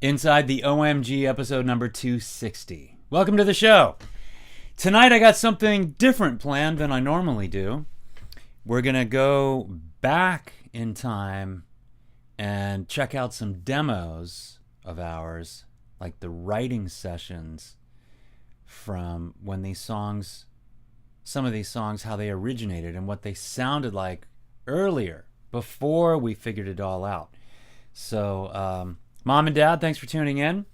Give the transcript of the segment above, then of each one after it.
inside the OMG episode number 260. Welcome to the show. Tonight I got something different planned than I normally do. We're going to go back in time and check out some demos of ours, like the writing sessions from when these songs, some of these songs, how they originated and what they sounded like earlier, before we figured it all out. So, Mom and Dad, thanks for tuning in.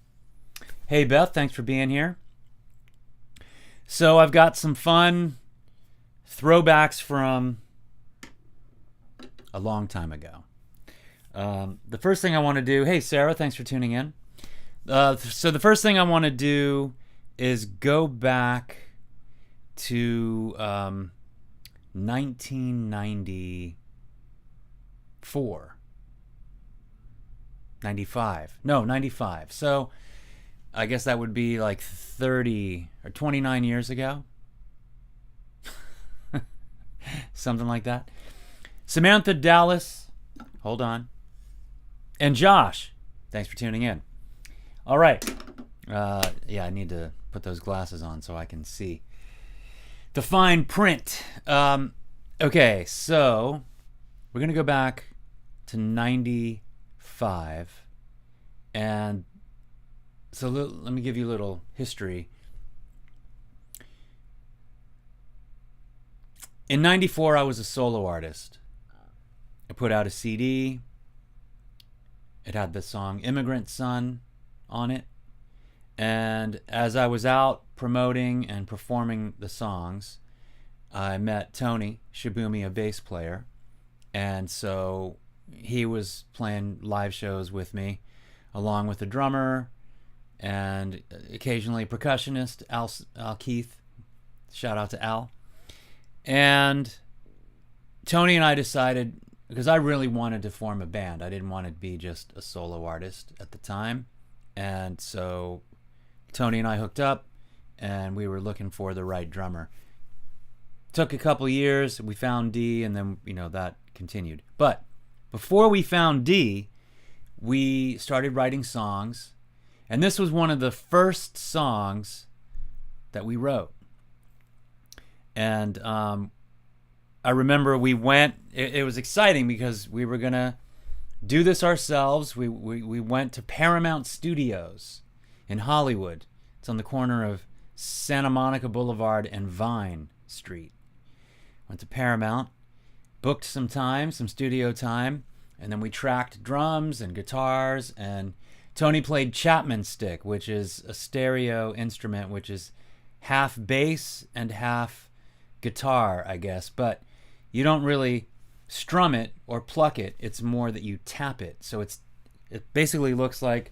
Hey, Beth, thanks for being here. So I've got some fun throwbacks from a long time ago. The first thing I want to do, hey, Sarah, thanks for tuning in. So the first thing I want to do is go back to 1994. 95. So I guess that would be like 30 or 29 years ago. Something like that. Samantha, Dallas, hold on. And Josh, thanks for tuning in. All right. Yeah, I need to put those glasses on so I can see the fine print. Okay, so we're going to go back to 95. And so let me give you a little history. In 94, I was a solo artist. I put out a CD. It had the song Immigrant Son on it. And as I was out promoting and performing the songs, I met Tony Shibumi, a bass player. And so he was playing live shows with me, along with the drummer and occasionally percussionist, Al Keith. Shout out to Al. And Tony and I decided, because I really wanted to form a band. I didn't want to be just a solo artist at the time. And so Tony and I hooked up, and we were looking for the right drummer. Took a couple years. We found D, and then, that continued. But before we found D, we started writing songs. And this was one of the first songs that we wrote. And I remember we went, it was exciting because we were going to do this ourselves. We went to Paramount Studios in Hollywood. It's on the corner of Santa Monica Boulevard and Vine Street. Went to Paramount, booked some studio time, and then we tracked drums and guitars, and Tony played Chapman stick, which is a stereo instrument, which is half bass and half guitar, I guess, but you don't really strum it or pluck it. It's more that you tap it. So it basically looks like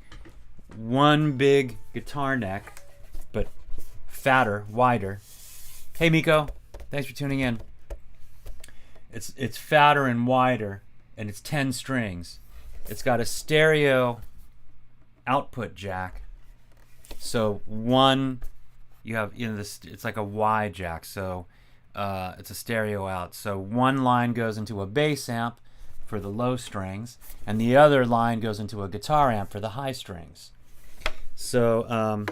one big guitar neck, but fatter, wider. Hey, Miko, thanks for tuning in. It's fatter and wider, and it's 10 strings. It's got a stereo output jack. So one, you have this. It's like a Y jack. So it's a stereo out. So one line goes into a bass amp for the low strings, and the other line goes into a guitar amp for the high strings. So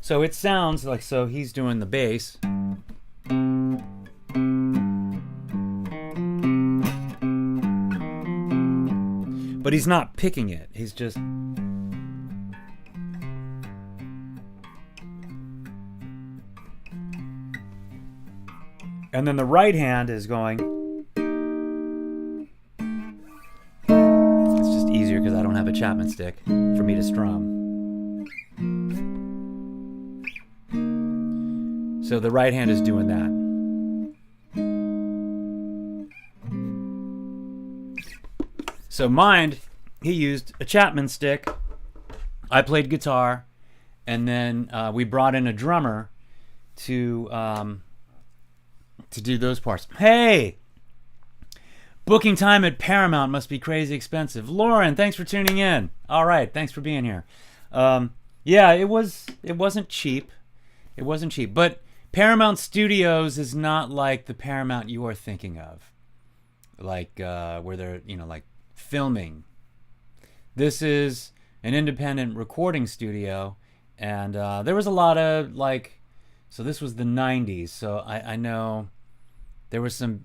so it sounds like, so he's doing the bass. But he's not picking it. He's just... And then the right hand is going... It's just easier because I don't have a Chapman stick for me to strum. So the right hand is doing that. So Mind, he used a Chapman stick. I played guitar, and then we brought in a drummer to do those parts. Hey, booking time at Paramount must be crazy expensive. Lauren, thanks for tuning in. All right, thanks for being here. Yeah, it wasn't cheap. It wasn't cheap, but Paramount Studios is not like the Paramount you are thinking of, like where they're like filming. This is an independent recording studio, and there was a lot of like, so this was the 90s, so I know there was some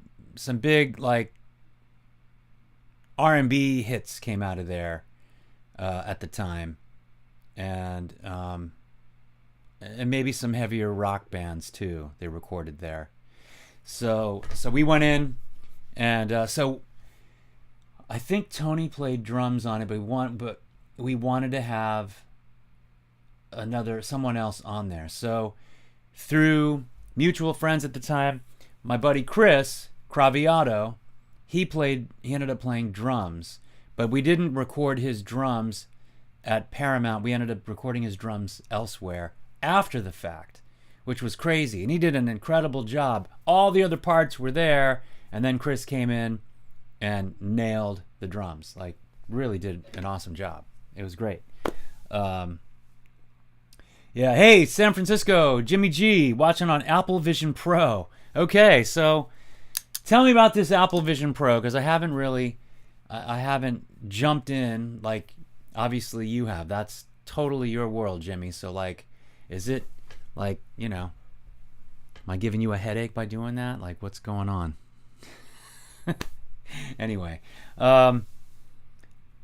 big like R&B hits came out of there at the time, and maybe some heavier rock bands too. They recorded there. So we went in, and so I think Tony played drums on it, but we wanted to have someone else on there. So through mutual friends at the time, my buddy Chris Craviato, he ended up playing drums, but we didn't record his drums at Paramount. We ended up recording his drums elsewhere after the fact, which was crazy. And he did an incredible job. All the other parts were there, and then Chris came in and nailed the drums. Like, really did an awesome job. It was great. Yeah, hey, San Francisco, Jimmy G, watching on Apple Vision Pro. Okay, so tell me about this Apple Vision Pro, because I haven't jumped in like obviously you have. That's totally your world, Jimmy. So like, is it like, am I giving you a headache by doing that? Like, what's going on? Anyway, so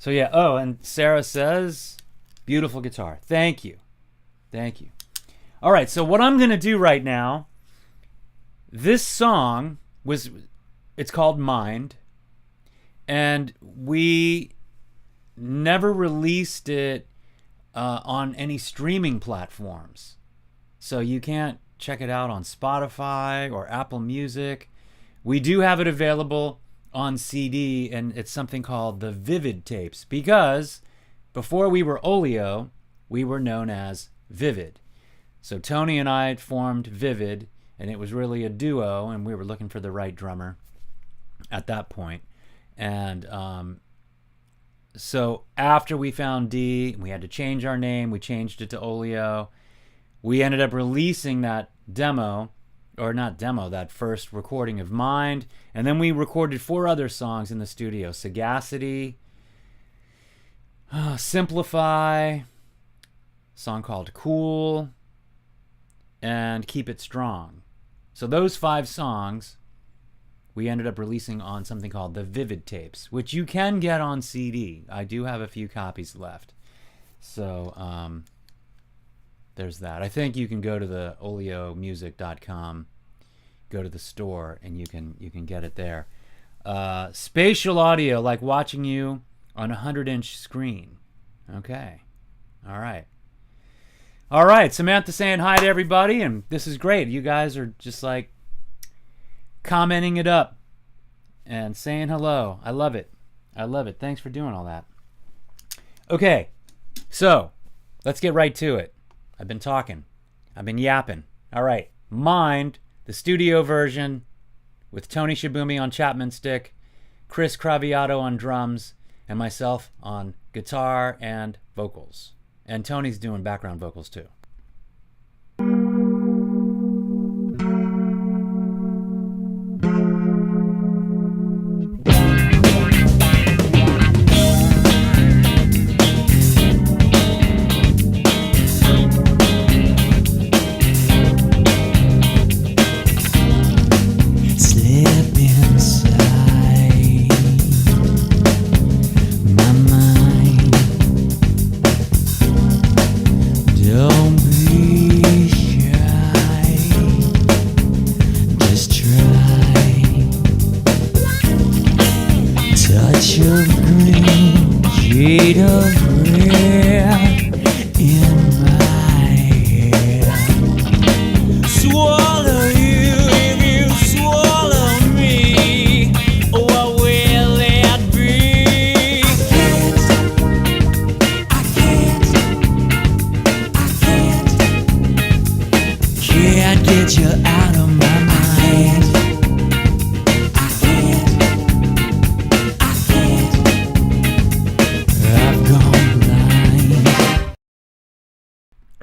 yeah. Oh, and Sarah says, beautiful guitar. Thank you. All right, so what I'm gonna do right now, this song it's called Mind, and we never released it on any streaming platforms. So you can't check it out on Spotify or Apple Music. We do have it available on CD, and it's something called the Vivid tapes, because before we were Oleo, we were known as Vivid. So Tony and I formed Vivid, and it was really a duo, and we were looking for the right drummer at that point. And so after we found D, we had to change our name. We changed it to Oleo. We ended up releasing that that first recording of Mind, and then we recorded 4 other songs in the studio: Sagacity, Simplify, song called Cool, and Keep It Strong. So those 5 songs we ended up releasing on something called the Vivid tapes, which you can get on CD. I do have a few copies left. So there's that. I think you can go to the oleomusic.com, go to the store, and you can get it there. Spatial audio, like watching you on a 100-inch screen. Okay. All right, Samantha saying hi to everybody, and this is great. You guys are just like commenting it up and saying hello. I love it. Thanks for doing all that. Okay, so let's get right to it. I've been talking. I've been yapping. All right, Mind, the studio version with Tony Shibumi on Chapman stick, Chris Craviato on drums, and myself on guitar and vocals. And Tony's doing background vocals too.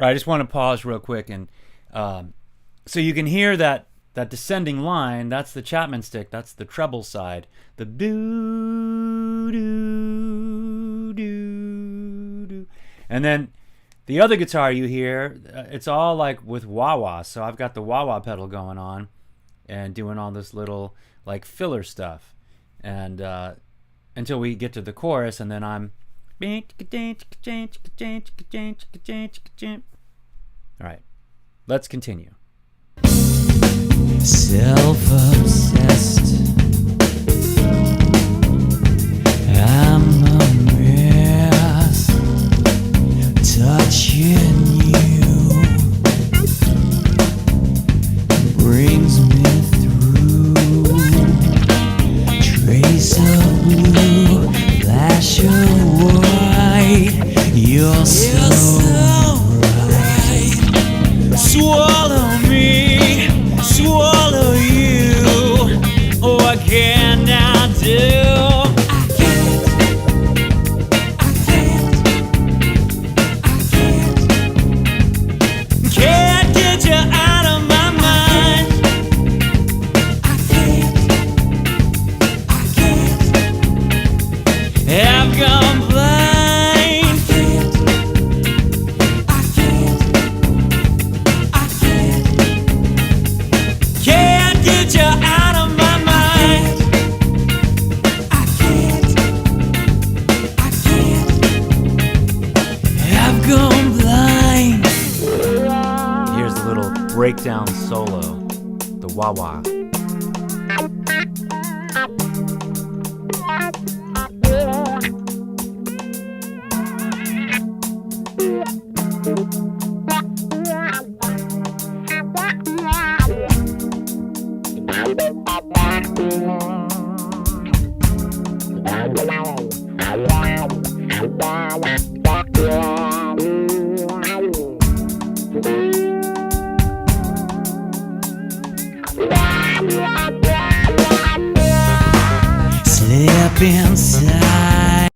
I just want to pause real quick, and so you can hear that descending line. That's the Chapman stick. That's the treble side. The doo doo doo doo. And then the other guitar you hear, it's all like with wah-wah. So I've got the wah-wah pedal going on and doing all this little like filler stuff. And until we get to the chorus, and then I'm... All right, let's continue. Self-obsessed, I'm a mess, touching you brings me through, trace of blue, flash of white, you're so right. Swallow me, swallow you, what can I do? Can't get you out of my mind. I've gone blind. Can't get you out of my mind. I've gone blind. Here's the little breakdown solo, the wah-wah. Slip inside.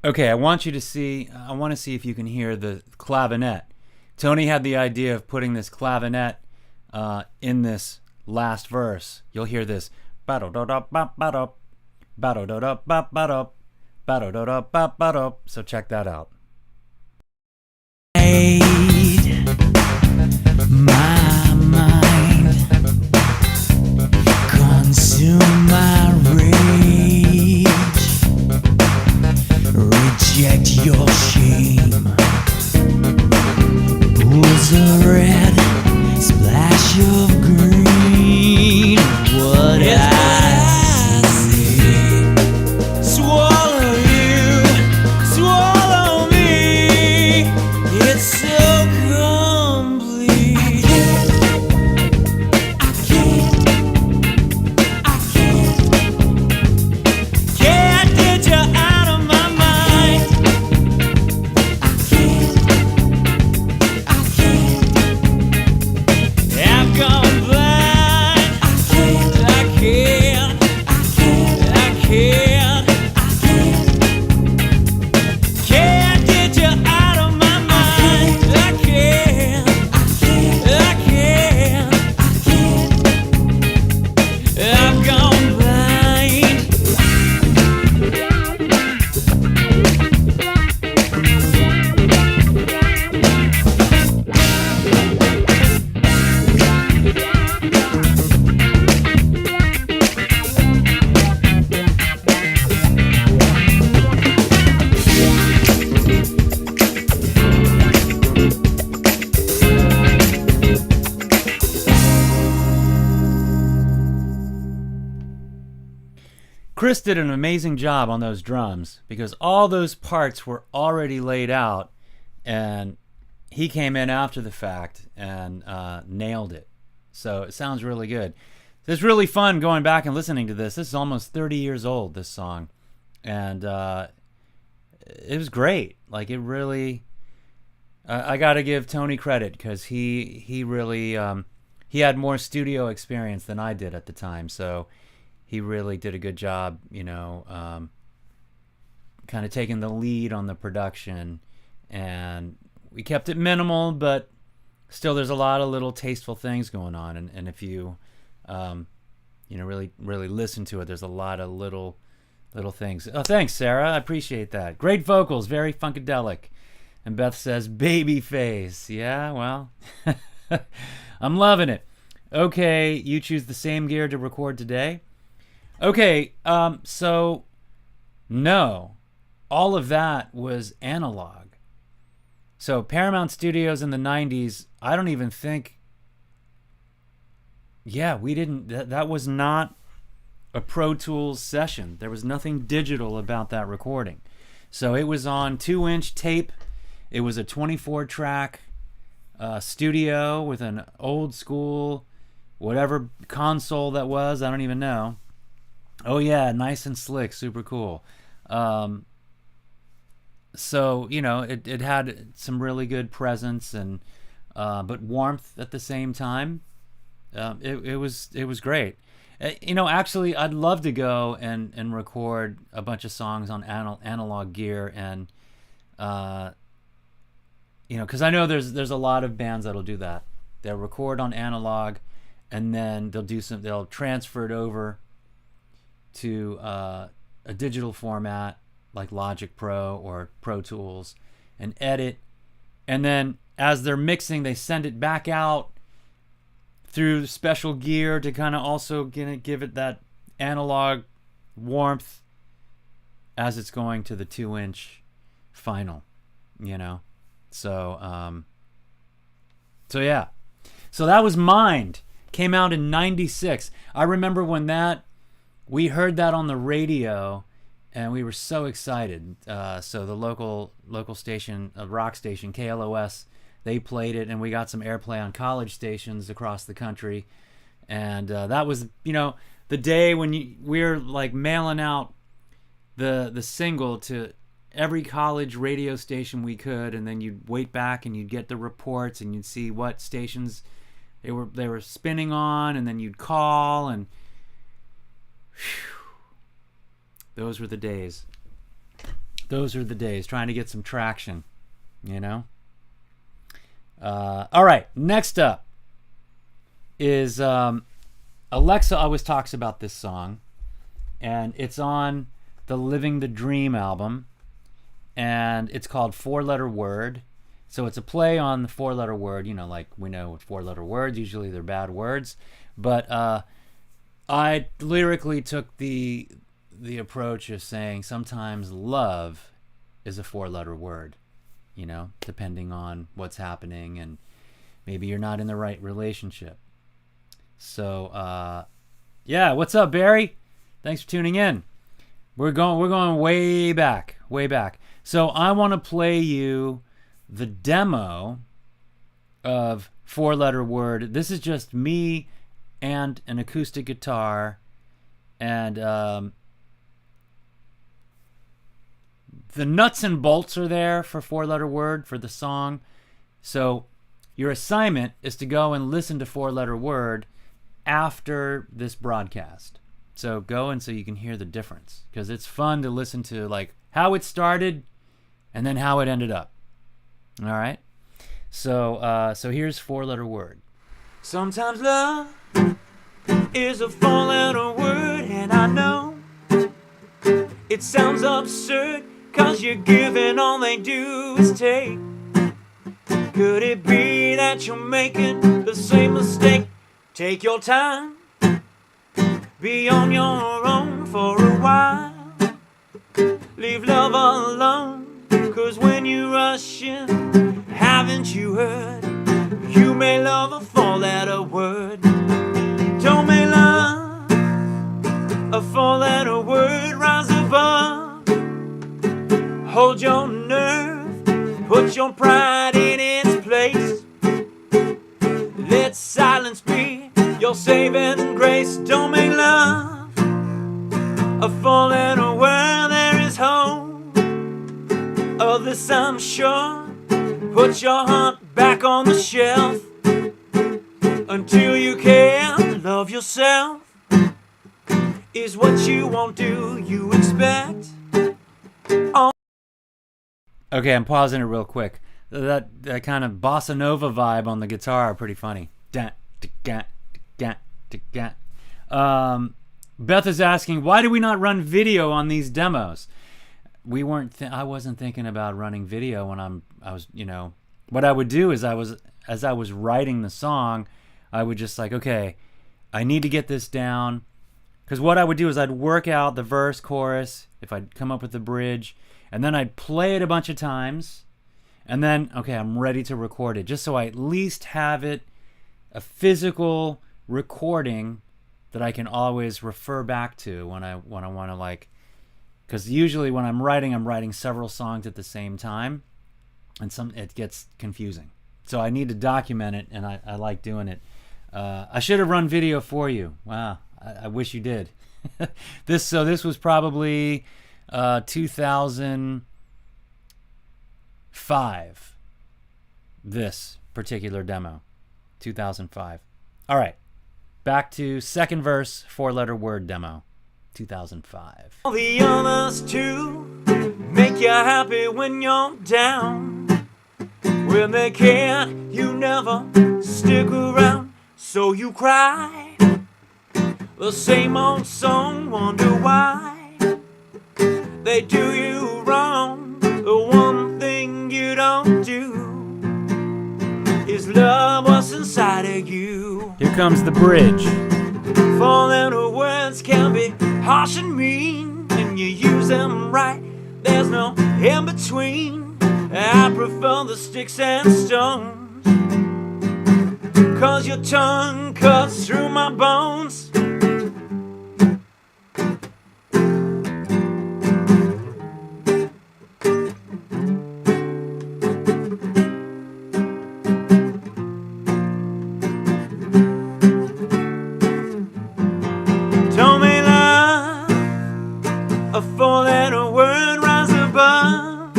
Okay, I want to see if you can hear the clavinet. Tony had the idea of putting this clavinet in this last verse. You'll hear this. So check that out. My mind, consume my rage, reject your shame. Pools of red, splash of green. What I see. Swallow you, swallow me. It's so complete. Can't get you out of my mind. I've gone blind. I can't. Can't get you out of my mind. I can't. I've gone blind. Chris did an amazing job on those drums because all those parts were already laid out, and he came in after the fact and nailed it. So it sounds really good. It's really fun going back and listening to this. This is almost 30 years old, this song, and it was great. Like, it really, I got to give Tony credit because he really he had more studio experience than I did at the time. So he really did a good job, kind of taking the lead on the production, and we kept it minimal, but still there's a lot of little tasteful things going on, and if you really listen to it, there's a lot of little Little things. Oh, thanks, Sarah. I appreciate that. Great vocals, very funkadelic. And Beth says, baby face. Yeah, well, I'm loving it. Okay, you choose the same gear to record today. Okay, so no, all of that was analog. So Paramount Studios in the 90s, I don't even think, we didn't, that was not a Pro Tools session. There was nothing digital about that recording. So it was on 2-inch tape. It was a 24-track studio with an old school, whatever console that was, I don't even know. Oh yeah, nice and slick, super cool. So, you know, it had some really good presence and but warmth at the same time. It was great. You know, actually, I'd love to go and record a bunch of songs on analog gear, and you know, because I know there's a lot of bands that'll do that. They'll record on analog, and then they'll transfer it over to a digital format like Logic Pro or Pro Tools and edit, and then as they're mixing, they send it back out through special gear to kind of also give it that analog warmth as it's going to the 2-inch final, you know. So so yeah, so that was Mind. Came out in '96. I remember when we heard that on the radio, and we were so excited. So the local station, rock station, KLOS, they played it, and we got some airplay on college stations across the country. And that was, you know, the day when we were like mailing out the single to every college radio station we could, and then you'd wait back and you'd get the reports and you'd see what stations they were spinning on, and then you'd call, and whew, those were the days. Those are the days, trying to get some traction, you know. All right, next up is Alexa always talks about this song, and it's on the Living the Dream album, and it's called 4-Letter Word. So it's a play on the 4-letter word, you know, like we know with 4-letter words, usually they're bad words, but I lyrically took the approach of saying sometimes love is a 4-letter word, you know, depending on what's happening, and maybe you're not in the right relationship. So yeah, what's up, Barry? Thanks for tuning in. We're going way back. So I want to play you the demo of 4-letter word. This is just me and an acoustic guitar, and the nuts and bolts are there for 4-letter word for the song. So your assignment is to go and listen to 4-letter word after this broadcast. So go, and so you can hear the difference, because it's fun to listen to like how it started and then how it ended up. All right. So so here's 4-letter word. Sometimes love is a 4-letter word, and I know it sounds absurd, 'cause you're giving, all they do is take. Could it be that you're making the same mistake? Take your time, be on your own for a while. Leave love alone, 'cause when you rush in, haven't you heard? You may love a 4-letter word. Don't make love a 4-letter word. Rise above, hold your nerve, put your pride in its place. Let silence be your saving grace. Don't make love a 4-letter word. There is hope, of this I'm sure. Put your heart back on the shelf until you can love yourself. Is what you won't do, you expect. Oh. Okay, I'm pausing it real quick. That kind of bossa nova vibe on the guitar, pretty funny. Beth is asking, why do we not run video on these demos? We weren't. I wasn't thinking about running video when I was. What I would do is as I was writing the song, I would just like, okay, I need to get this down. Because what I would do is I'd work out the verse, chorus, if I'd come up with the bridge, and then I'd play it a bunch of times, and then, okay, I'm ready to record it, just so I at least have it, a physical recording that I can always refer back to when I want to, like, because usually when I'm writing several songs at the same time, and it gets confusing. So I need to document it, and I like doing it. I should have run video for you. Wow. I wish you did. This was probably 2005. This particular demo, 2005. All right, back to second verse, 4-letter word demo, 2005. All the others too make you happy when you're down. When they can't, you never stick around, so you cry. The same old song, wonder why they do you wrong. The one thing you don't do is love what's inside of you. Here comes the bridge. Four-letter words can be harsh and mean, and you use them right, there's no in between. I prefer the sticks and stones, 'cause your tongue cuts through my bones. Don't make love, a four-letter word, rise above.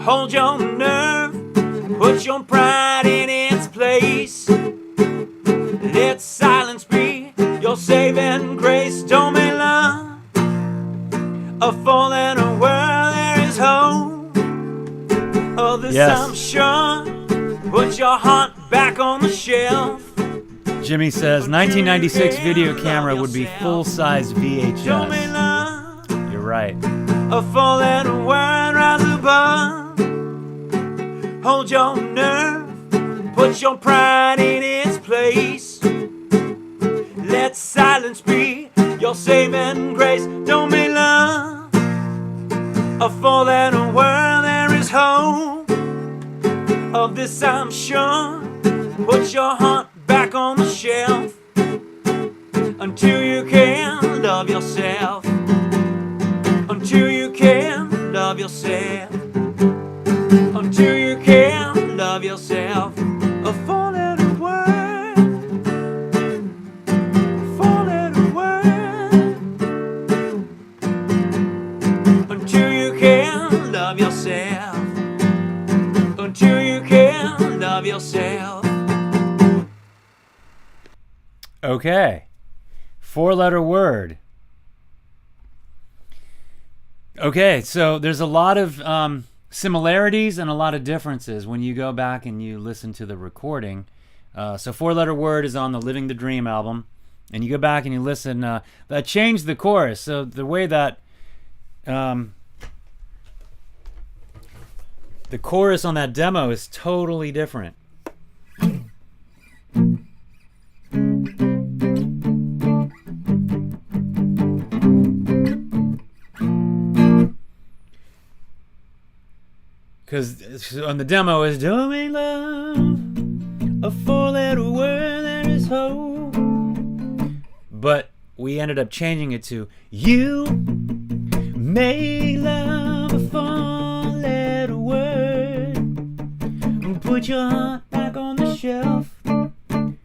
Hold your nerve, put your pride in its place. Let silence be your saving grace. Don't make love, a four-letter word, there is hope. Of this Yes. I'm sure. Put your heart back on the shelf. Jimmy says 1996 video camera would be full-size Don't make VHS. love, You're right. a four-letter word, rise above. Hold your nerve, put your pride in its place. Let silence be your saving grace. Don't make love, a four-letter word, there is hope. Of this I'm sure. Put your heart back on the shelf until you can love yourself. Until you can love yourself. Until you can love yourself. A four-letter word. Four-letter word. Until you can love yourself. Until you can love yourself. Okay. 4-letter word. Okay, so there's a lot of similarities and a lot of differences when you go back and you listen to the recording. So 4-letter word is on the Living the Dream album. And you go back and you listen. That changed the chorus. So the way that the chorus on that demo is totally different. Because on the demo is "Don't make love, a 4-letter word, there is hope." But we ended up changing it to "You make love, a 4-letter word, and put your heart back on the shelf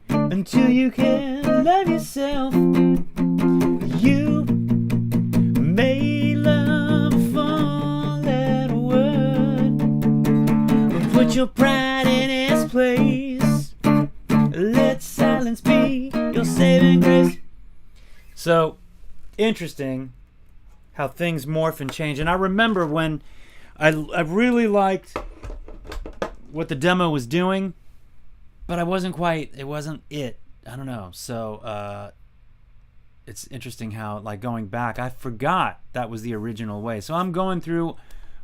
until you can love yourself. You make love, a 4-letter word, and put your pride in its place. Let silence be your saving grace." So interesting how things morph and change. And I remember when I really liked what the demo was doing, but it wasn't it. I don't know. So it's interesting how, like, going back, I forgot that was the original way. So I'm going through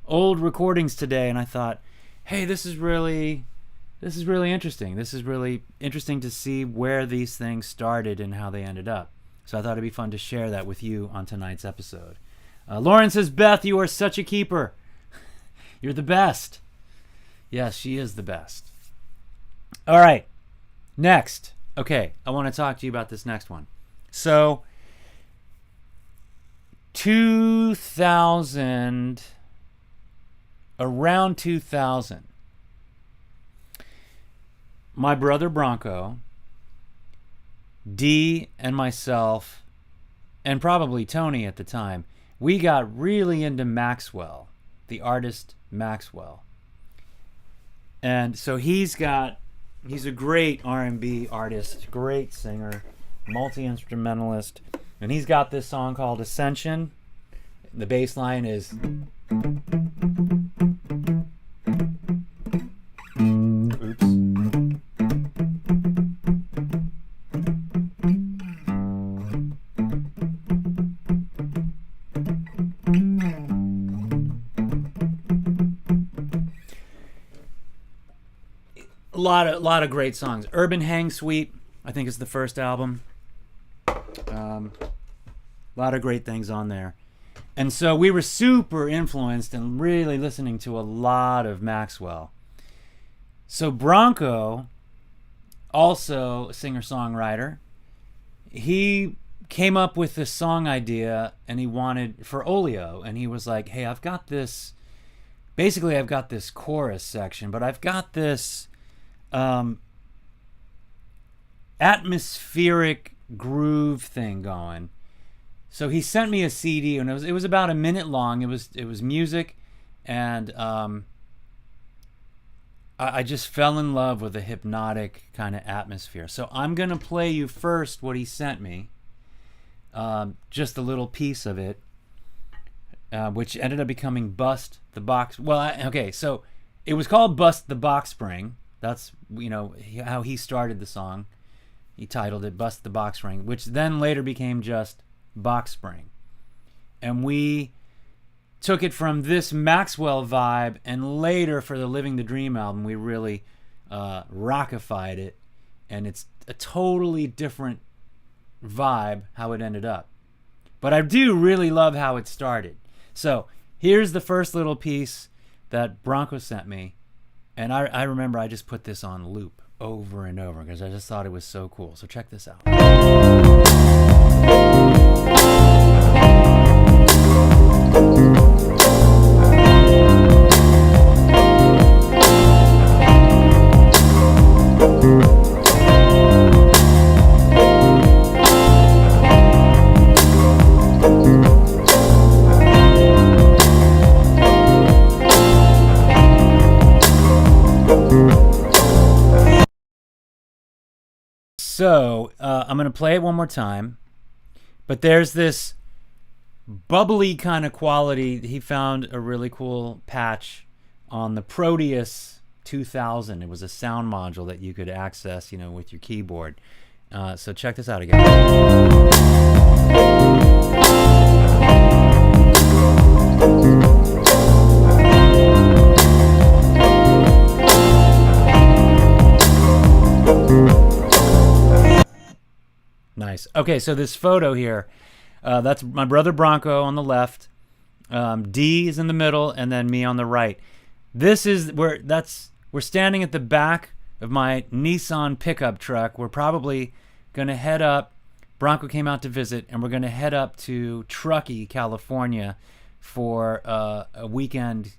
old recordings today, and I thought, hey, this is really interesting. This is really interesting to see where these things started and how they ended up. So I thought it'd be fun to share that with you on tonight's episode. Lauren says, Beth, you are such a keeper. You're the best. Yes, she is the best. All right. Next. Okay, I want to talk to you about this next one. So, 2000, around 2000, my brother Bronco, Dee, and myself, and probably Tony at the time, we got really into Maxwell, the artist Maxwell. And so he's a great R&B artist, great singer, multi-instrumentalist, and he's got this song called Ascension. The bass line is... Oops. A lot of great songs. Urban Hang Suite, I think, is the first album. A lot of great things on there. And so we were super influenced and really listening to a lot of Maxwell. So Bronco, also a singer-songwriter, he came up with this song idea, and he wanted for Oleo, and he was like, hey, I've got this chorus section, but I've got this atmospheric groove thing going. So he sent me a CD, and it was about a minute long. It was music, and I just fell in love with the hypnotic kind of atmosphere. So I'm gonna play you first what he sent me, just a little piece of it, which ended up becoming Bust the Box. Well, okay, so it was called Bust the Box Spring. That's, how he started the song. He titled it Bust the Box Spring, which then later became just Box Spring. And we took it from this Maxwell vibe, and later for the Living the Dream album, we really rockified it, and it's a totally different vibe how it ended up. But I do really love how it started. So here's the first little piece that Bronco sent me. And I remember I just put this on loop over and over because I just thought it was so cool. So check this out. So I'm going to play it one more time, but there's this bubbly kind of quality. He found a really cool patch on the Proteus 2000. It was a sound module that you could access, with your keyboard. So check this out again. Nice. Okay, so this photo here, that's my brother Bronco on the left, D is in the middle, and then me on the right. This is we're standing at the back of my Nissan pickup truck. We're probably gonna head up. Bronco came out to visit, and we're gonna head up to Truckee, California, for a weekend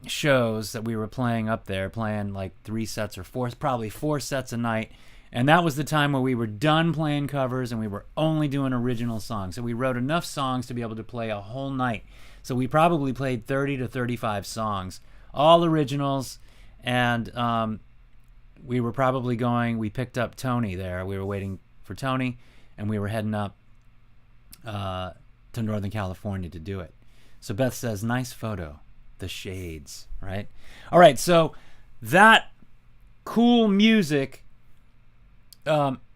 shows that we were playing up there, playing like 3 sets or 4, probably 4 sets a night. And that was the time where we were done playing covers and we were only doing original songs. So we wrote enough songs to be able to play a whole night. So we probably played 30 to 35 songs, all originals. And we were probably we picked up Tony there. We were waiting for Tony, and we were heading up to Northern California to do it. So Beth says, nice photo. The shades, right? All right, so that cool music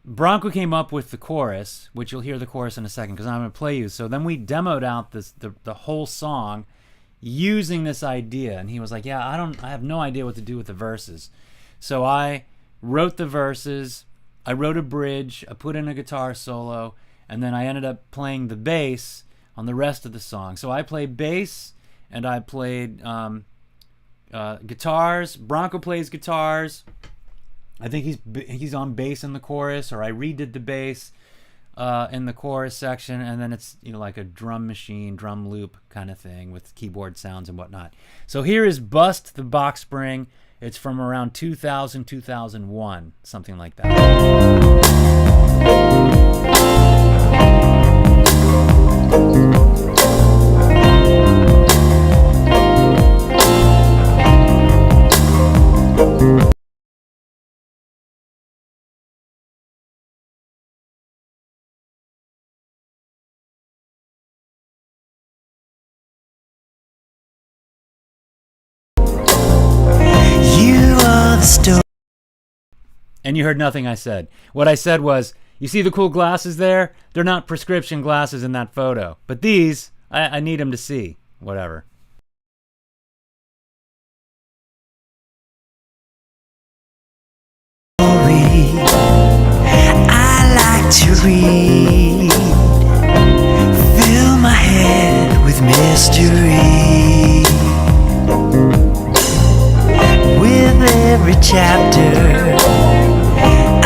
Bronco came up with the chorus, which you'll hear the chorus in a second because I'm going to play you. So then we demoed out the whole song using this idea, and he was like, "Yeah, I have no idea what to do with the verses." So I wrote the verses, I wrote a bridge, I put in a guitar solo, and then I ended up playing the bass on the rest of the song. So I played bass and I played guitars. Bronco plays guitars. I think he's on bass in the chorus, or I redid the bass in the chorus section, and then it's like a drum machine, drum loop kind of thing with keyboard sounds and whatnot. So here is Bust the Box Spring. It's from around 2000, 2001, something like that. And you heard nothing I said. What I said was, you see the cool glasses there? They're not prescription glasses in that photo. But these, I need them to see. Whatever. I like to read, fill my head with mystery. With every chapter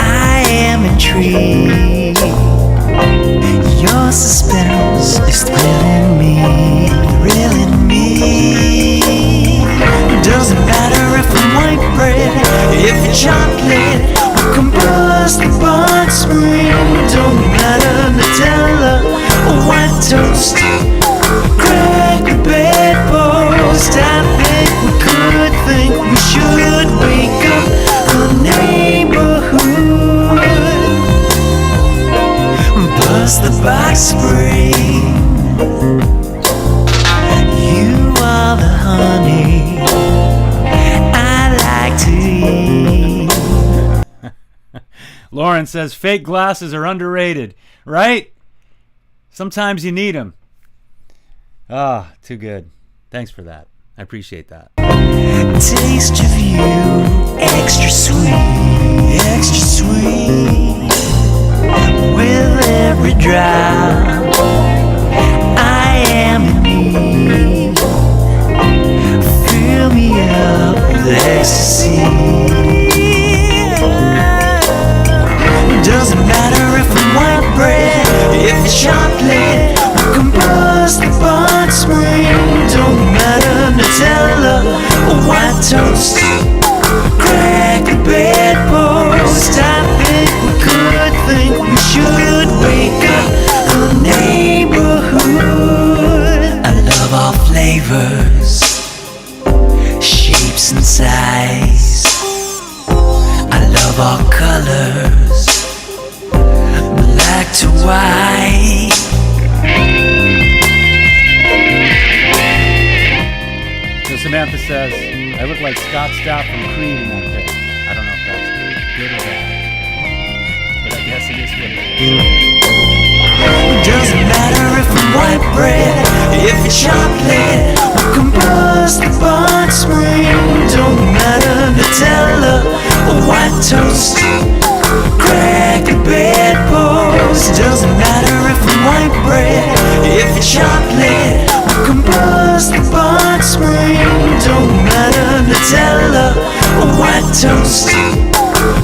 I am intrigued. Your suspense is thrilling me, thrilling me. Doesn't matter if I'm white bread, if it's chocolate or combustible spring. Don't matter Nutella or white toast, crack a bedpost. I think we could think we should wake up the neighborhood. Bust the box spring. You are the honey I like to eat. Lauren says fake glasses are underrated, right? Sometimes you need them. Ah, too good. Thanks for that. I appreciate that. Taste of you, extra sweet, extra sweet. With every drop, I am in need. Fill me up with ecstasy. Doesn't matter if I'm white bread, if it's chocolate or combustible spring. Don't matter Nutella or white toast, crack a bedpost. I think we could think we should wake up the neighborhood. I love all flavors, shapes and size. I love all colors, black to white. So Samantha says, I look like Scott Stapp from Creed in that pic. I don't know if that's good or bad, but I guess it is what it is. Doesn't matter if I'm white bread, if it's chocolate or combustible spring. Don't matter Nutella or white toast, crack a bedpost. Doesn't matter if I'm white bread, if it's chocolate or combustible spring. Don't matter Nutella or white toast,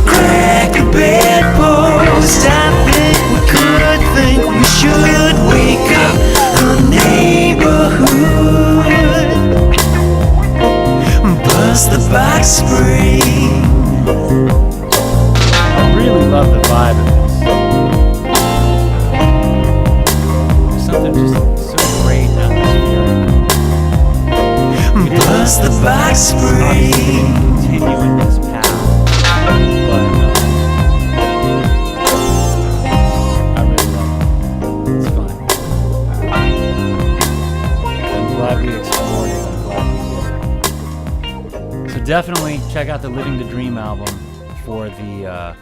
crack a bedpost. I think we could think we should wake up the neighborhood. Bust the box spring. I really love the vibe of this. There's something just so great atmospheric. Bust the box spring. Continue in this path, but I really love it. It's fun. I'm glad we explored it. I'm glad we did it. So definitely check out the Living the Dream album for the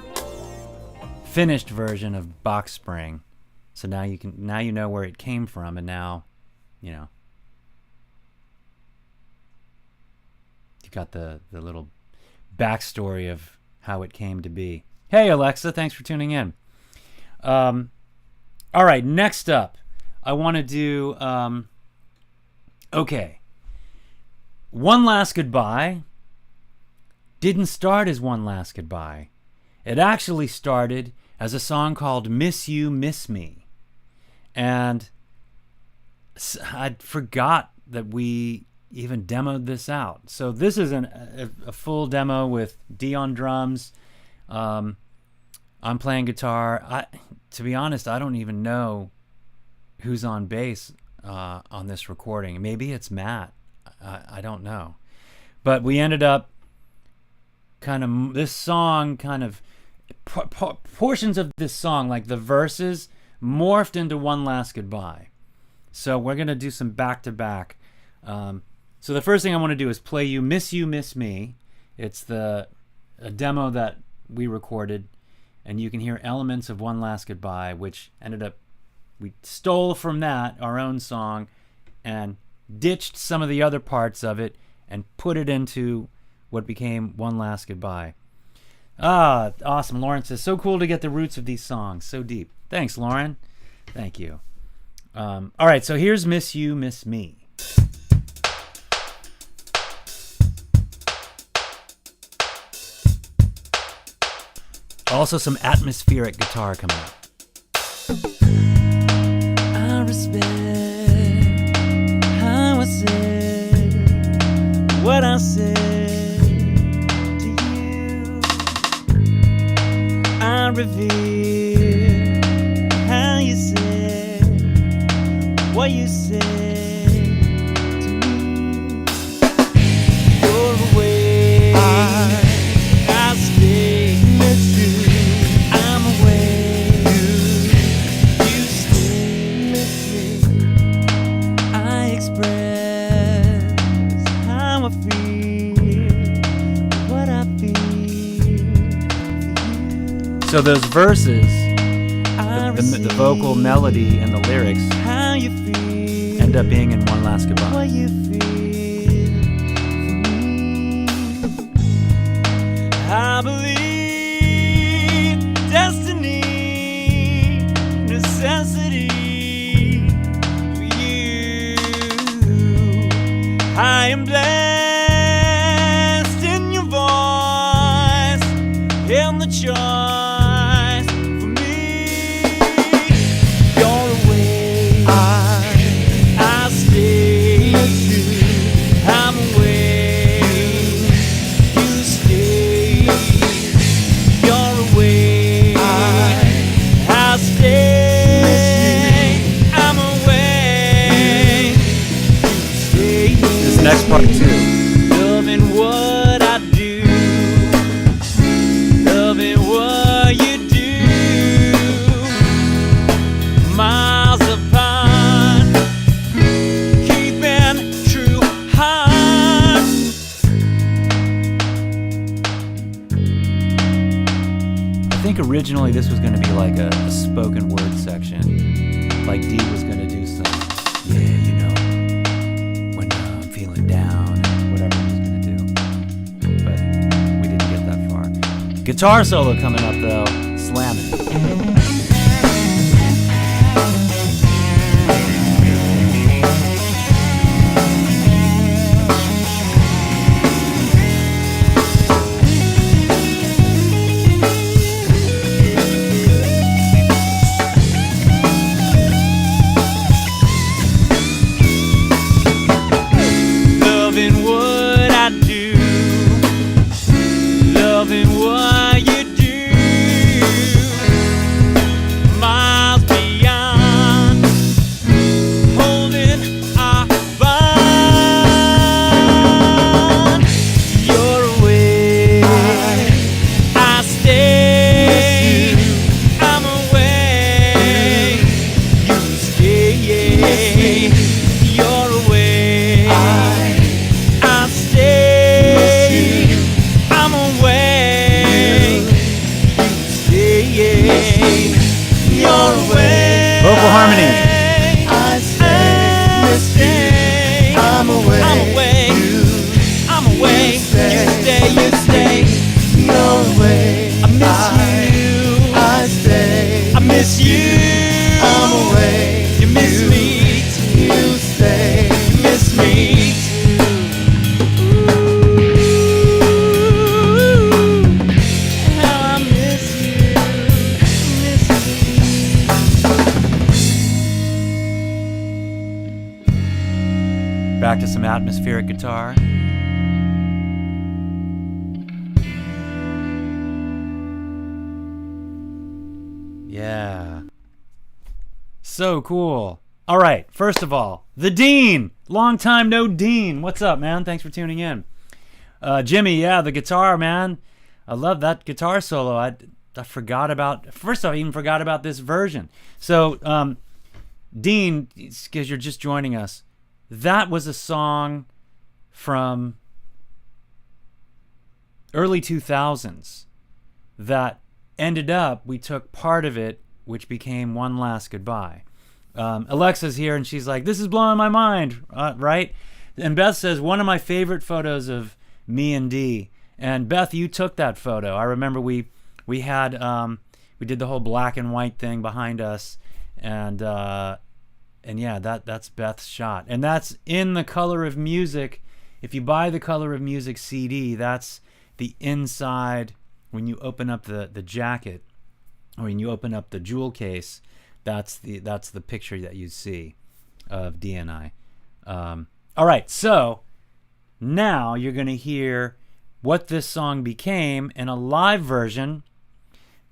finished version of Box Spring. So now you know where it came from, and now, you know, you got the little backstory of how it came to be. Hey Alexa, thanks for tuning in. All right, next up, I want to do okay. One Last Goodbye didn't start as One Last Goodbye. It actually started as a song called Miss You, Miss Me. And I forgot that we even demoed this out. So this is a full demo with D on drums. I'm playing guitar. To be honest, I don't even know who's on bass on this recording. Maybe it's Matt. I don't know. But we ended up this song portions of this song, like the verses, morphed into One Last Goodbye. So we're going to do some back-to-back. So the first thing I want to do is play you Miss Me. It's a demo that we recorded, and you can hear elements of One Last Goodbye, which we stole from that, our own song, and ditched some of the other parts of it and put it into what became One Last Goodbye. Awesome. Lauren says, so cool to get the roots of these songs so deep. Thanks, Lauren. Thank you. All right, so here's Miss You, Miss Me. Also some atmospheric guitar coming up. I respect how I said what I said to you. I revere how you said what you said to me. You're away, I stay. Miss you. I'm away, you stay. Miss me. I express how I feel, what I feel for you. So those verses, the vocal melody and the lyrics how you feel, end up being in One Last Goodbye. What you feel for me. I believe destiny, necessity for you. I am blessed in your voice, in the choice for me. You're away, I stay. Miss you. I'm away, you stay. You're away, I stay. Miss you. I'm away, you stay. This next part too. Loving what I do, loving what you do, miles apart, keeping true heart. I think originally this was going to be like a spoken word section, like Dee was going to do some, you know, when I'm feeling down and whatever he was going to do, but we didn't get that far. Guitar solo coming up though, slamming. Loving what I do, loving what you do, Back to some atmospheric guitar. Yeah. So cool. All right, first of all, the Dean. Long time no Dean. What's up, man? Thanks for tuning in. Jimmy, yeah, the guitar, man. I love that guitar solo. I forgot about, first off, I even forgot about this version. So, Dean, because you're just joining us, that was a song from early 2000s that ended up, we took part of it, which became One Last Goodbye. Alexa's here and she's like, this is blowing my mind, right? And Beth says, one of my favorite photos of me and Dee. And Beth, you took that photo. I remember we had we did the whole black and white thing behind us, and yeah, that's Beth's shot, and that's in The Color of Music. If you buy the Color of Music CD, that's the inside. When you open up the jacket, or when you open up the jewel case, that's the picture that you see of Dee and I. All right, so now you're going to hear what this song became in a live version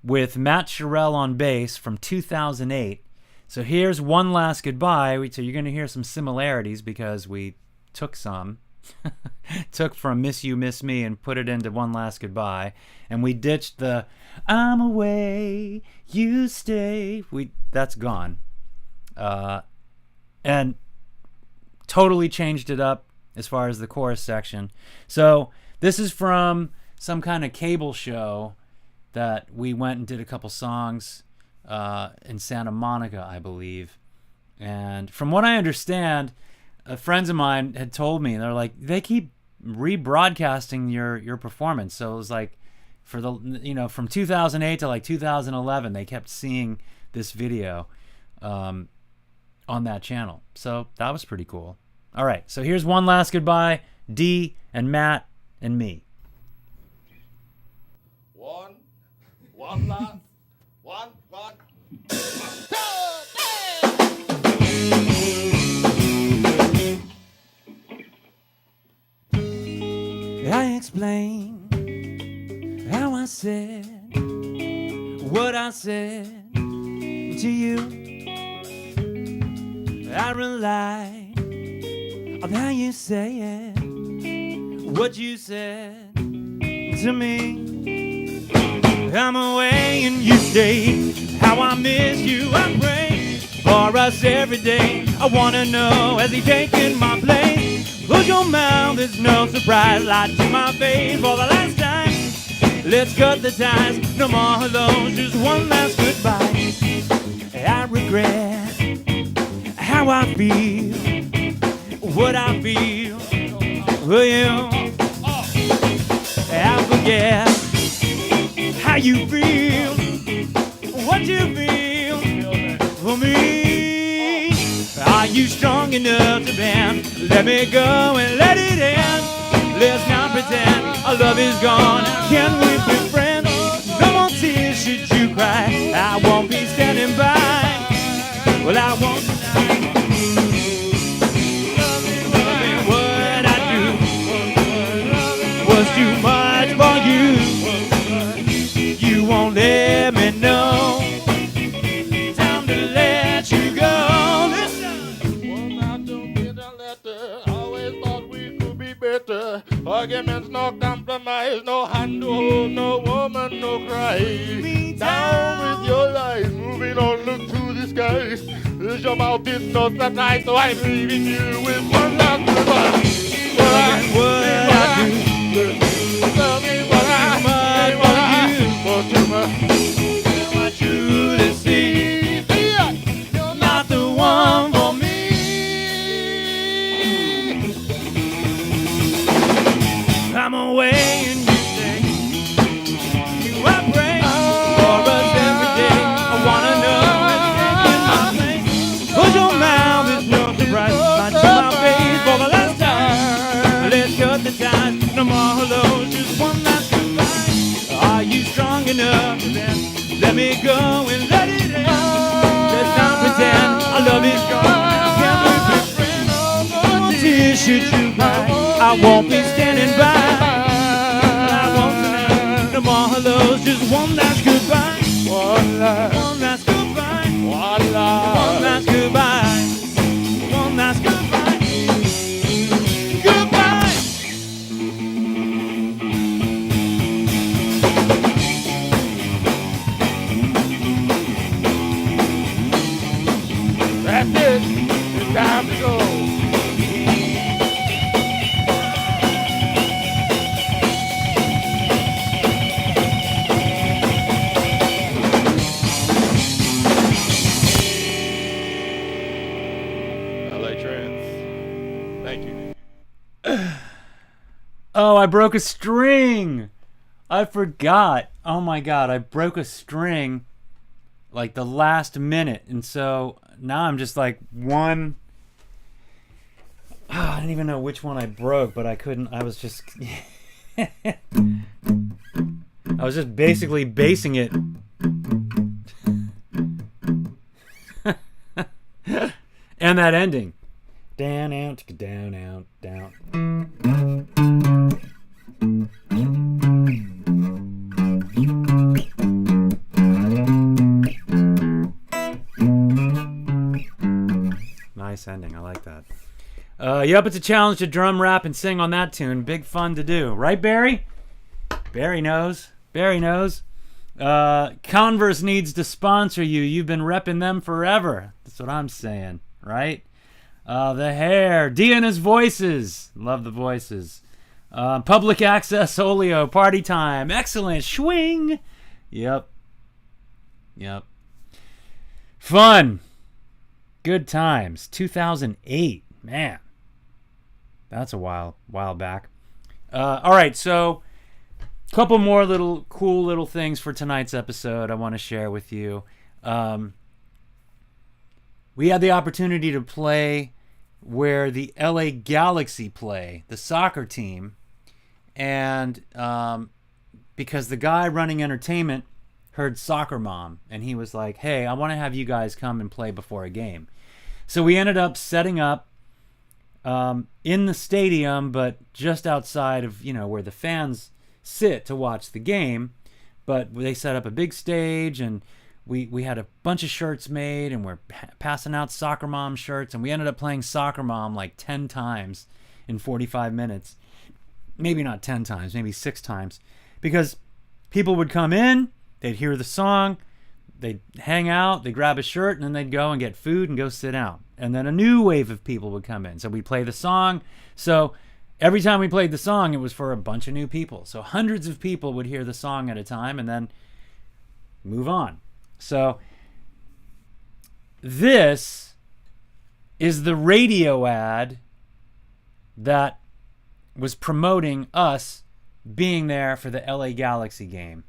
with Matt Sherrill on bass from 2008. So here's One Last Goodbye. So you're going to hear some similarities because we took some. Took from Miss You, Miss Me and put it into One Last Goodbye. And we ditched the I'm away, you stay. That's gone. And totally changed it up as far as the chorus section. So this is from some kind of cable show that we went and did a couple songs in Santa Monica, I believe. And from what I understand, friends of mine had told me, they're like, they keep rebroadcasting your performance. So it was like, for the, from 2008 to like 2011, they kept seeing this video on that channel. So that was pretty cool. All right, so here's One Last Goodbye, Dee and Matt and me. One last, one. I explained how I said what I said to you. I relied on how you say it, what you said to me. I'm away and you stay. How I miss you, I pray for us every day. I wanna know, has he taken my place? Close your mouth, there's no surprise. Light to my face for the last time. Let's cut the ties, no more of those, just one last goodbye. I regret how I feel, what I feel for you. I forget how you feel, what you feel for me. Are you strong enough to bend? Let me go and let it end. Let's not pretend our love is gone. Can we be friends? No more tears should you cry. I won't be standing by. Well, I won't deny. Loving what I do was too much for you. You won't let me know. Time to let you go. Listen. One night don't get a letter. Always thought we could be better. Arguments, no compromise, no hand to hold, no woman, no cry. Down with your lies, moving on, look to the skies. Your mouth is no surprise, so I'm leaving you with one last goodbye. What I do. Tell me what Too much you to see. You're not the one for me. I'm away and you stay. You I pray for us every day. I wanna know if you're in my place. Close your mouth, there's no surprise. Line to my face for the last time. Let's cut the ties, no more hellos, just one last goodbye. Are you strong enough to bend? Let me go and let it end. Let's not pretend our love is gone. Can we be friends? No more tears should you cry, I won't be standing by. I won't no more hellos, just one last goodbye. One last, One last goodbye. one last. One last goodbye. One last goodbye. Goodbye. That's it. It's time to go. LA Trends. Thank you. Oh, I broke a string. I forgot. Oh my God, I broke a string like the last minute. And so now I'm just like one. I didn't even know which one I broke, but I couldn't. I was just. I was just basically basing it. And that ending. Down, out, down, out, down. Nice ending. I like that. Yep, it's a challenge to drum, rap, and sing on that tune. Big fun to do. Right, Barry? Barry knows. Barry knows. Converse needs to sponsor you. You've been repping them forever. That's what I'm saying, right? The hair. Deanna's voices. Love the voices. Public access Olio. Party time. Excellent. Swing. Yep. Yep. Fun. Good times. 2008. Man. That's a while back. All right, so a couple more little cool little things for tonight's episode I want to share with you. We had the opportunity to play where the LA Galaxy play, the soccer team, and because the guy running entertainment heard Soccer Mom, and he was like, hey, I want to have you guys come and play before a game. So we ended up setting up in the stadium, but just outside of, where the fans sit to watch the game. But they set up a big stage, and we had a bunch of shirts made, and we're passing out Soccer Mom shirts, and we ended up playing Soccer Mom like 10 times in 45 minutes. Maybe not 10 times, maybe 6 times, because people would come in, they'd hear the song, they'd hang out, they'd grab a shirt, and then they'd go and get food and go sit down. And then a new wave of people would come in. So we'd play the song. So every time we played the song, it was for a bunch of new people. So hundreds of people would hear the song at a time and then move on. So this is the radio ad that was promoting us being there for the LA Galaxy game.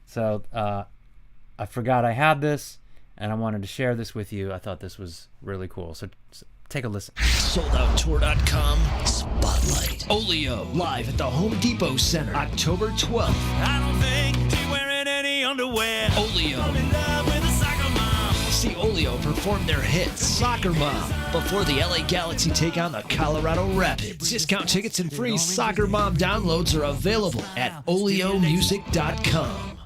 So I forgot I had this, and I wanted to share this with you. I thought this was really cool. So take a listen. SoldOutTour.com Spotlight. Olio live at the Home Depot Center, October 12th. I don't think she's wearing any underwear. Olio. I'm in love with a soccer mom. See Olio perform their hit, Soccer Mom, before the LA Galaxy take on the Colorado Rapids. Discount tickets and free Soccer Mom downloads are available at oliomusic.com.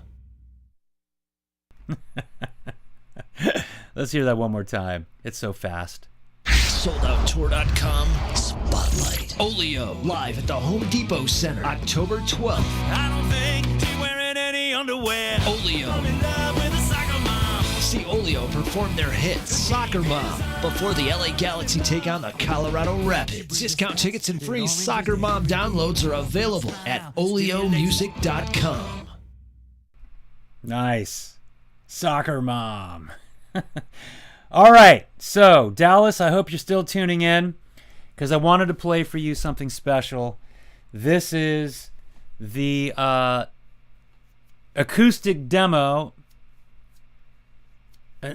Let's hear that one more time. It's so fast. SoldOutTour.com Spotlight. Olio live at the Home Depot Center, October 12th. I don't think she's wearing any underwear. Olio. I'm in love with a soccer mom. See Olio perform their hit, Soccer Mom, before the LA Galaxy take on the Colorado Rapids. Discount tickets and free Soccer Mom downloads are available at oliomusic.com. Nice. Soccer Mom. All right. So, Dallas, I hope you're still tuning in because I wanted to play for you something special. This is the acoustic demo.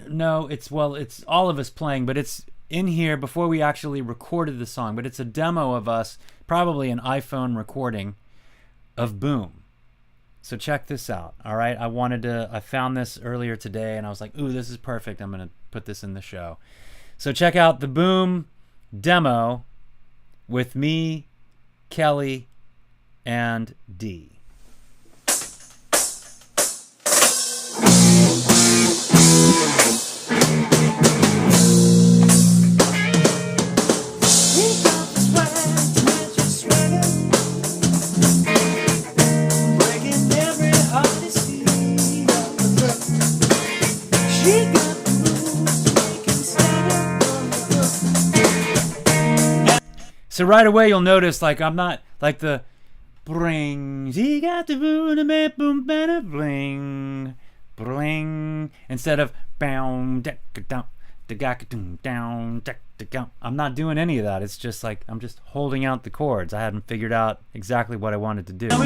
No, it's all of us playing, but it's in here before we actually recorded the song. But it's a demo of us, probably an iPhone recording of Boom. So check this out, all right? I found this earlier today, and I was like, ooh, this is perfect. I'm going to put this in the show. So check out the Boom demo with me, Kelly, and D. So right away you'll notice, like, I'm not like the bring. He got the boom boom better bling bling instead of bound down down. I'm not doing any of that. It's just like I'm just holding out the chords. I hadn't figured out exactly what I wanted to do. The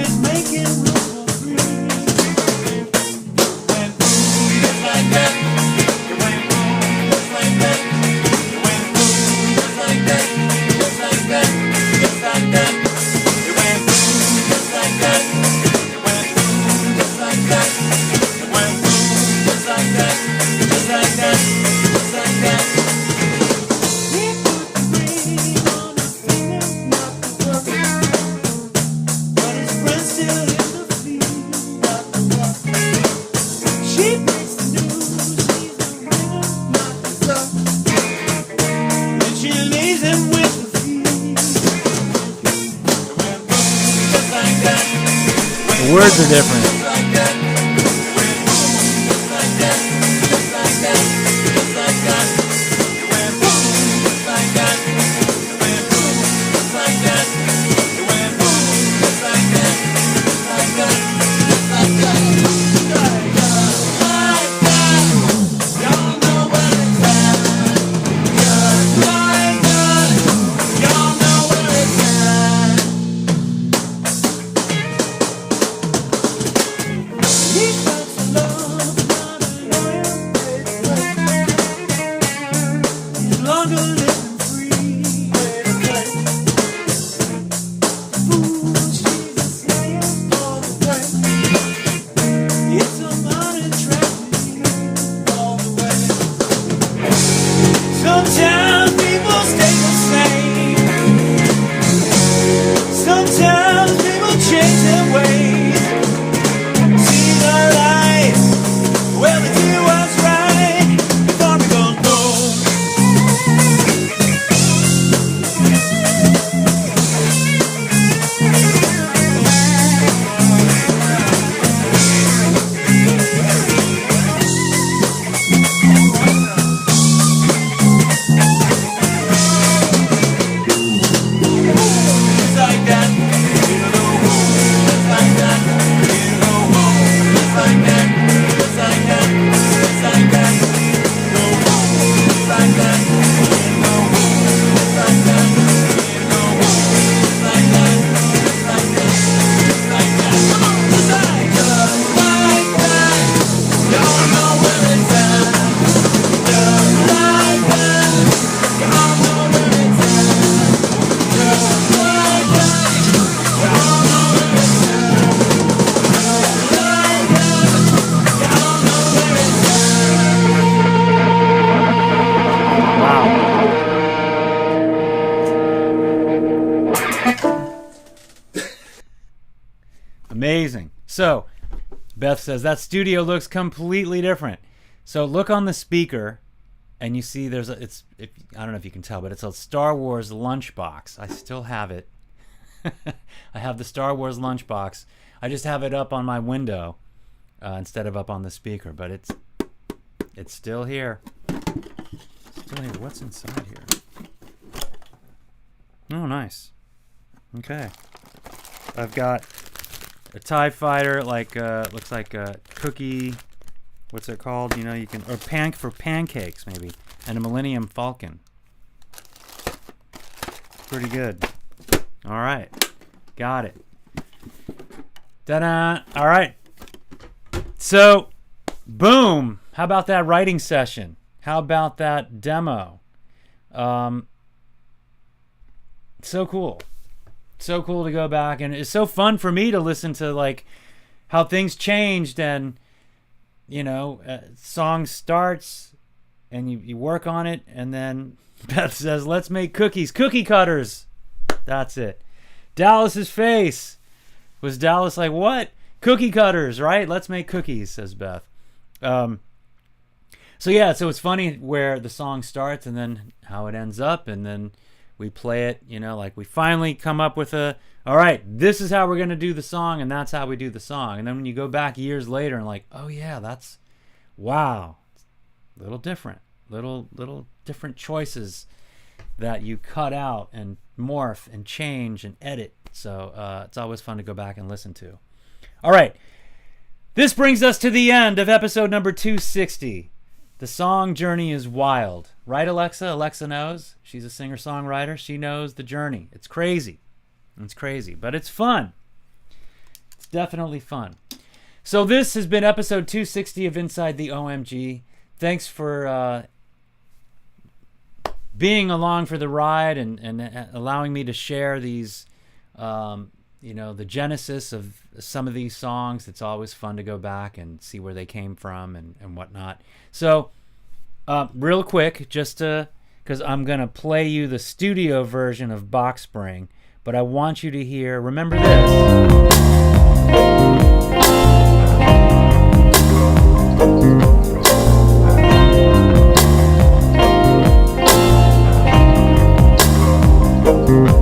words are different. Amazing. So Beth says that studio looks completely different. So look on the speaker and you see there's a, I don't know if you can tell, but it's a Star Wars lunchbox. I still have it. I have the Star Wars lunchbox. I just have it up on my window instead of up on the speaker, but it's still here. Still here. What's inside here? Oh, nice. Okay. I've got a TIE fighter, like looks like a cookie. What's it called? You know, you can, or for pancakes maybe, and a Millennium Falcon. Pretty good. All right, got it. Ta-da! All right. So, boom. How about that writing session? How about that demo? So cool. So cool to go back, and it's so fun for me to listen to like how things changed, and you know, song starts and you work on it, and then Beth says, let's make cookie cutters. That's it. Dallas's face. Was Dallas like, what? Cookie cutters, right? Let's make cookies, says Beth. So it's funny where the song starts and then how it ends up, and then we play it, like we finally come up with all right, this is how we're going to do the song, and that's how we do the song. And then when you go back years later and like, oh yeah, wow. A little different. Little different choices that you cut out and morph and change and edit. So it's always fun to go back and listen to. All right. This brings us to the end of episode number 260. The song journey is wild. Right, Alexa? Alexa knows. She's a singer-songwriter. She knows the journey. It's crazy. It's crazy, but it's fun. It's definitely fun. So this has been episode 260 of Inside the OMG. Thanks for being along for the ride and allowing me to share these, the genesis of some of these songs. It's always fun to go back and see where they came from and whatnot. So, real quick, just because I'm going to play you the studio version of Box Spring, but I want you to hear, remember this.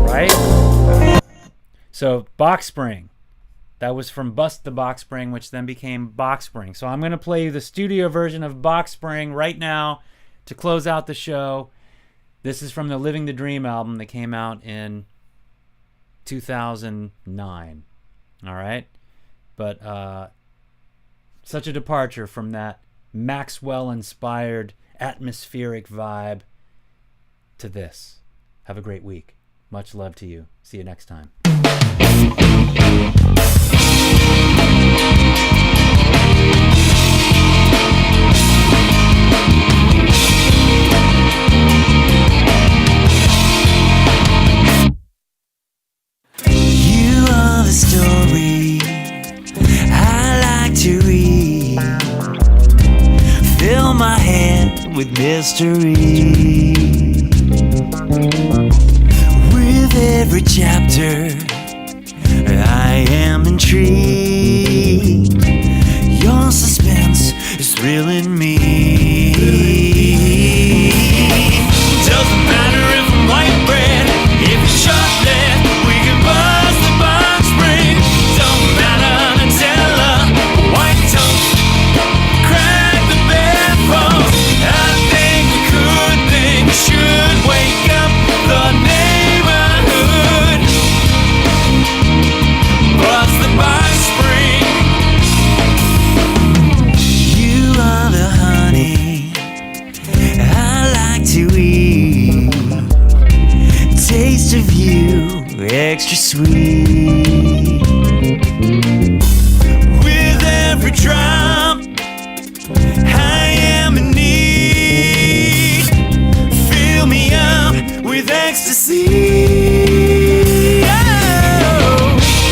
Right? So, Box Spring. That was from Bust the Box Spring, which then became Box Spring. So I'm going to play you the studio version of Box Spring right now to close out the show. This is from the Living the Dream album that came out in 2009. All right? But such a departure from that Maxwell-inspired atmospheric vibe to this. Have a great week. Much love to you. See you next time. You are the story I like to read. Fill my head with mystery. With every chapter I am intrigued. Your suspense is thrilling me. Doesn't matter if I'm white bread, if it's chocolate, we can buzz the box spring. Don't matter Nutella, white toast, crack the bedpost. I think we could think we should wake up the neighborhood. Buzz the box spring. You are the honey I like to eat. Taste of you extra sweet. With every drop I am in need. Fill me up with ecstasy.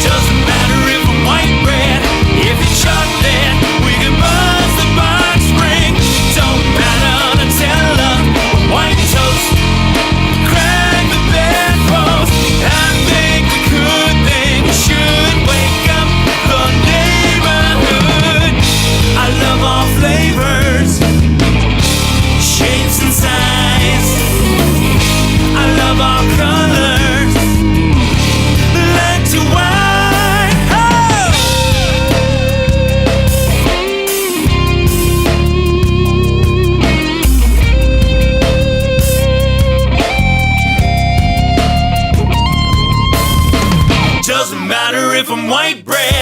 Doesn't matter if I'm white bread, if it's chocolate, we can buzz the box spring. Don't matter Nutella, white toast, crack the bedpost. I think we could think we should wake up the neighborhood. I love all flavors, shapes and size. I love all colors, black to white. Oh! Doesn't matter if I'm white bread,